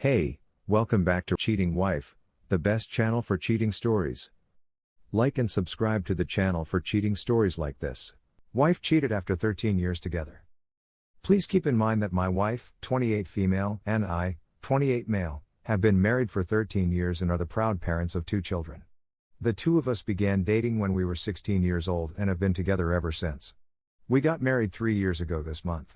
Hey, welcome back to Cheating Wife, the best channel for cheating stories. Like and subscribe to the channel for cheating stories like this. Wife cheated after 13 years together. Please keep in mind that my wife, 28 female, and I, 28 male, have been married for 13 years and are the proud parents of 2 children. The two of us began dating when we were 16 years old and have been together ever since. We got married 3 years ago this month.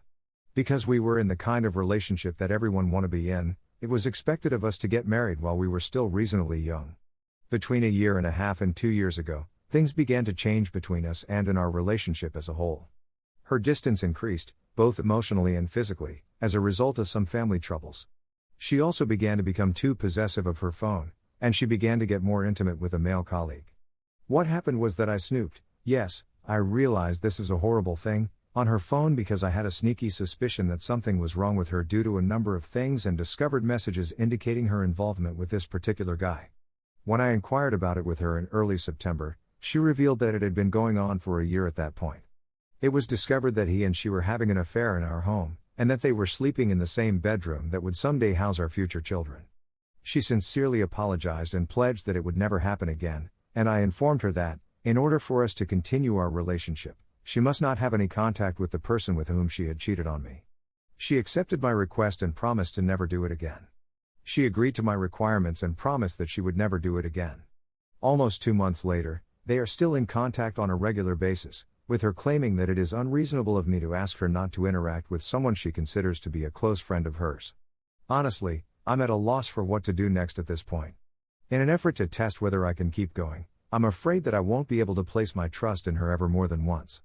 Because we were in the kind of relationship that everyone wanted to be in, it was expected of us to get married while we were still reasonably young. Between a year and a half and 2 years ago, things began to change between us and in our relationship as a whole. Her distance increased, both emotionally and physically, as a result of some family troubles. She also began to become too possessive of her phone, and she began to get more intimate with a male colleague. What happened was that I snooped, yes, I realized this is a horrible thing, on her phone because I had a sneaky suspicion that something was wrong with her due to a number of things and discovered messages indicating her involvement with this particular guy. When I inquired about it with her in early September, she revealed that it had been going on for a year at that point. It was discovered that he and she were having an affair in our home, and that they were sleeping in the same bedroom that would someday house our future children. She sincerely apologized and pledged that it would never happen again, and I informed her that, in order for us to continue our relationship, she must not have any contact with the person with whom she had cheated on me. She accepted my request and promised to never do it again. She agreed to my requirements and promised that she would never do it again. Almost 2 months later, they are still in contact on a regular basis, with her claiming that it is unreasonable of me to ask her not to interact with someone she considers to be a close friend of hers. Honestly, I'm at a loss for what to do next at this point. In an effort to test whether I can keep going, I'm afraid that I won't be able to place my trust in her ever more than once.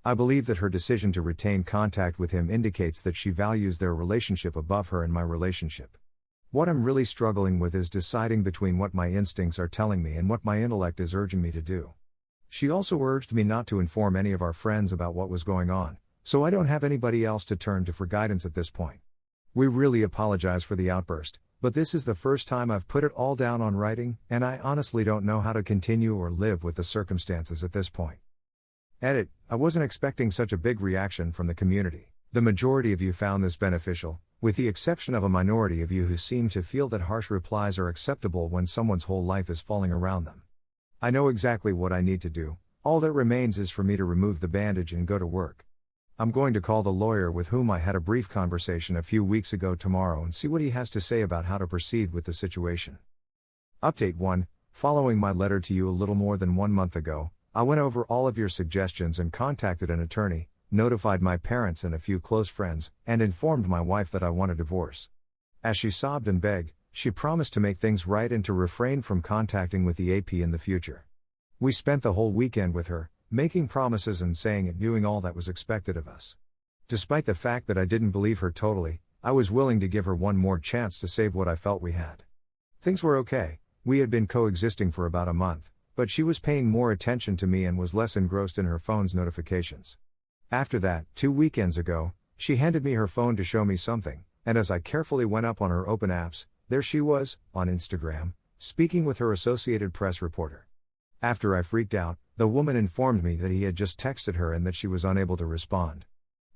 I believe that her decision to retain contact with him indicates that she values their relationship above her and my relationship. What I'm really struggling with is deciding between what my instincts are telling me and what my intellect is urging me to do. She also urged me not to inform any of our friends about what was going on, so I don't have anybody else to turn to for guidance at this point. We really apologize for the outburst, but this is the first time I've put it all down on writing, and I honestly don't know how to continue or live with the circumstances at this point. Edit. I wasn't expecting such a big reaction from the community. The majority of you found this beneficial, with the exception of a minority of you who seem to feel that harsh replies are acceptable when someone's whole life is falling around them. I know exactly what I need to do. All that remains is for me to remove the bandage and go to work. I'm going to call the lawyer with whom I had a brief conversation a few weeks ago tomorrow and see what he has to say about how to proceed with the situation. Update 1. Following my letter to you a little more than 1 month ago, I went over all of your suggestions and contacted an attorney, notified my parents and a few close friends, and informed my wife that I want a divorce. As she sobbed and begged, she promised to make things right and to refrain from contacting with the AP in the future. We spent the whole weekend with her, making promises and saying and doing all that was expected of us. Despite the fact that I didn't believe her totally, I was willing to give her one more chance to save what I felt we had. Things were okay. We had been coexisting for about a month, but she was paying more attention to me and was less engrossed in her phone's notifications. After that, 2 weekends ago, she handed me her phone to show me something, and as I carefully went up on her open apps, there she was, on Instagram, speaking with her Associated Press reporter. After I freaked out, the woman informed me that he had just texted her and that she was unable to respond.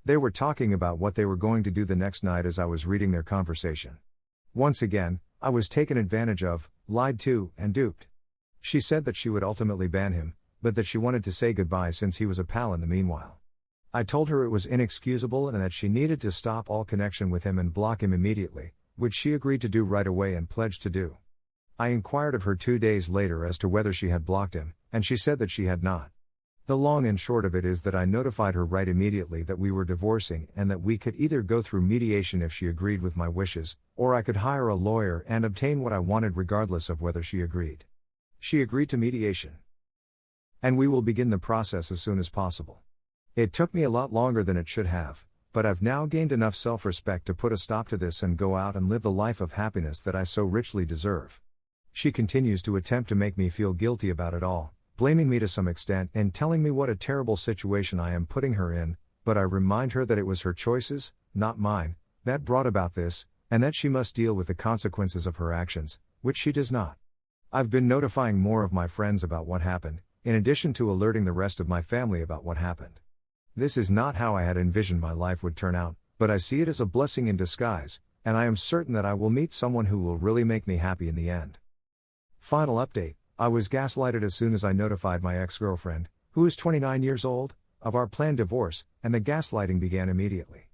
They were talking about what they were going to do the next night as I was reading their conversation. Once again, I was taken advantage of, lied to, and duped. She said that she would ultimately ban him, but that she wanted to say goodbye since he was a pal in the meanwhile. I told her it was inexcusable and that she needed to stop all connection with him and block him immediately, which she agreed to do right away and pledged to do. I inquired of her 2 days later as to whether she had blocked him, and she said that she had not. The long and short of it is that I notified her right immediately that we were divorcing and that we could either go through mediation if she agreed with my wishes, or I could hire a lawyer and obtain what I wanted regardless of whether she agreed. She agreed to mediation. And we will begin the process as soon as possible. It took me a lot longer than it should have, but I've now gained enough self-respect to put a stop to this and go out and live the life of happiness that I so richly deserve. She continues to attempt to make me feel guilty about it all, blaming me to some extent and telling me what a terrible situation I am putting her in, but I remind her that it was her choices, not mine, that brought about this, and that she must deal with the consequences of her actions, which she does not. I've been notifying more of my friends about what happened, in addition to alerting the rest of my family about what happened. This is not how I had envisioned my life would turn out, but I see it as a blessing in disguise, and I am certain that I will meet someone who will really make me happy in the end. Final update: I was gaslighted as soon as I notified my ex-girlfriend, who is 29 years old, of our planned divorce, and the gaslighting began immediately.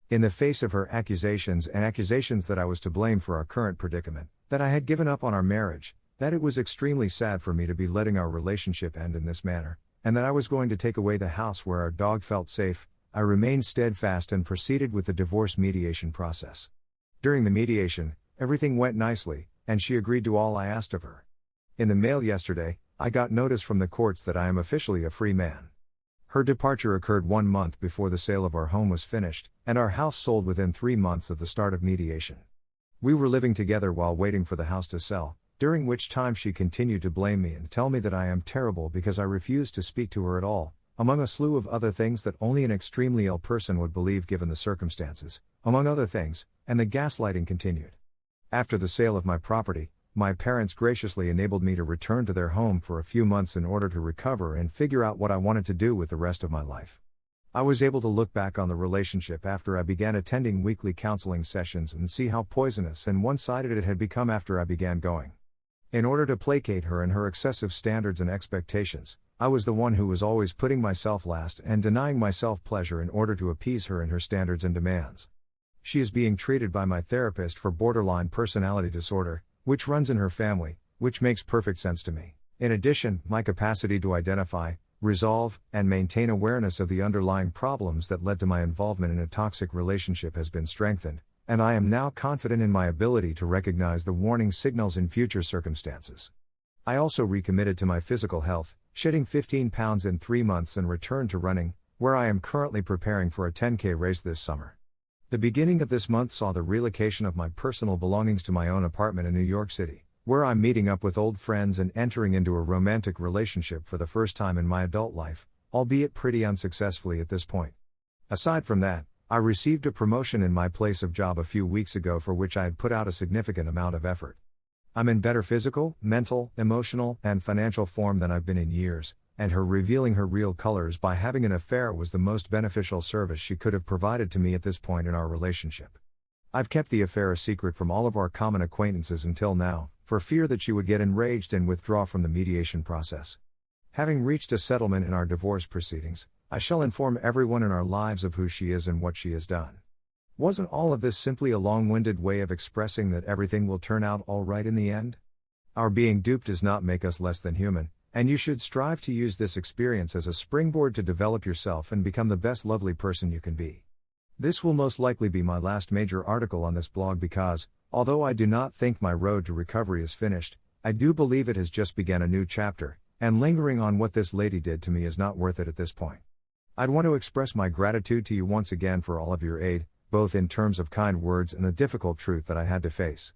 In the face of her accusations that I was to blame for our current predicament, that I had given up on our marriage, that it was extremely sad for me to be letting our relationship end in this manner, and that I was going to take away the house where our dog felt safe, I remained steadfast and proceeded with the divorce mediation process. During the mediation, everything went nicely, and she agreed to all I asked of her. In the mail yesterday, I got notice from the courts that I am officially a free man. Her departure occurred 1 month before the sale of our home was finished, and our house sold within 3 months of the start of mediation. We were living together while waiting for the house to sell, during which time she continued to blame me and tell me that I am terrible because I refused to speak to her at all, among a slew of other things that only an extremely ill person would believe given the circumstances, among other things, and the gaslighting continued. After the sale of my property, my parents graciously enabled me to return to their home for a few months in order to recover and figure out what I wanted to do with the rest of my life. I was able to look back on the relationship after I began attending weekly counseling sessions and see how poisonous and one-sided it had become after I began going. In order to placate her and her excessive standards and expectations, I was the one who was always putting myself last and denying myself pleasure in order to appease her and her standards and demands. She is being treated by my therapist for borderline personality disorder, which runs in her family, which makes perfect sense to me. In addition, my capacity to identify, resolve, and maintain awareness of the underlying problems that led to my involvement in a toxic relationship has been strengthened, and I am now confident in my ability to recognize the warning signals in future circumstances. I also recommitted to my physical health, shedding 15 pounds in 3 months and returned to running, where I am currently preparing for a 10K race this summer. The beginning of this month saw the relocation of my personal belongings to my own apartment in New York City, where I'm meeting up with old friends and entering into a romantic relationship for the first time in my adult life, albeit pretty unsuccessfully at this point. Aside from that, I received a promotion in my place of job a few weeks ago for which I had put out a significant amount of effort. I'm in better physical, mental, emotional, and financial form than I've been in years, and her revealing her real colors by having an affair was the most beneficial service she could have provided to me at this point in our relationship. I've kept the affair a secret from all of our common acquaintances until now, for fear that she would get enraged and withdraw from the mediation process. Having reached a settlement in our divorce proceedings, I shall inform everyone in our lives of who she is and what she has done. Wasn't all of this simply a long-winded way of expressing that everything will turn out all right in the end? Our being duped does not make us less than human, and you should strive to use this experience as a springboard to develop yourself and become the best lovely person you can be. This will most likely be my last major article on this blog because, although I do not think my road to recovery is finished, I do believe it has just begun a new chapter, and lingering on what this lady did to me is not worth it at this point. I'd want to express my gratitude to you once again for all of your aid, both in terms of kind words and the difficult truth that I had to face.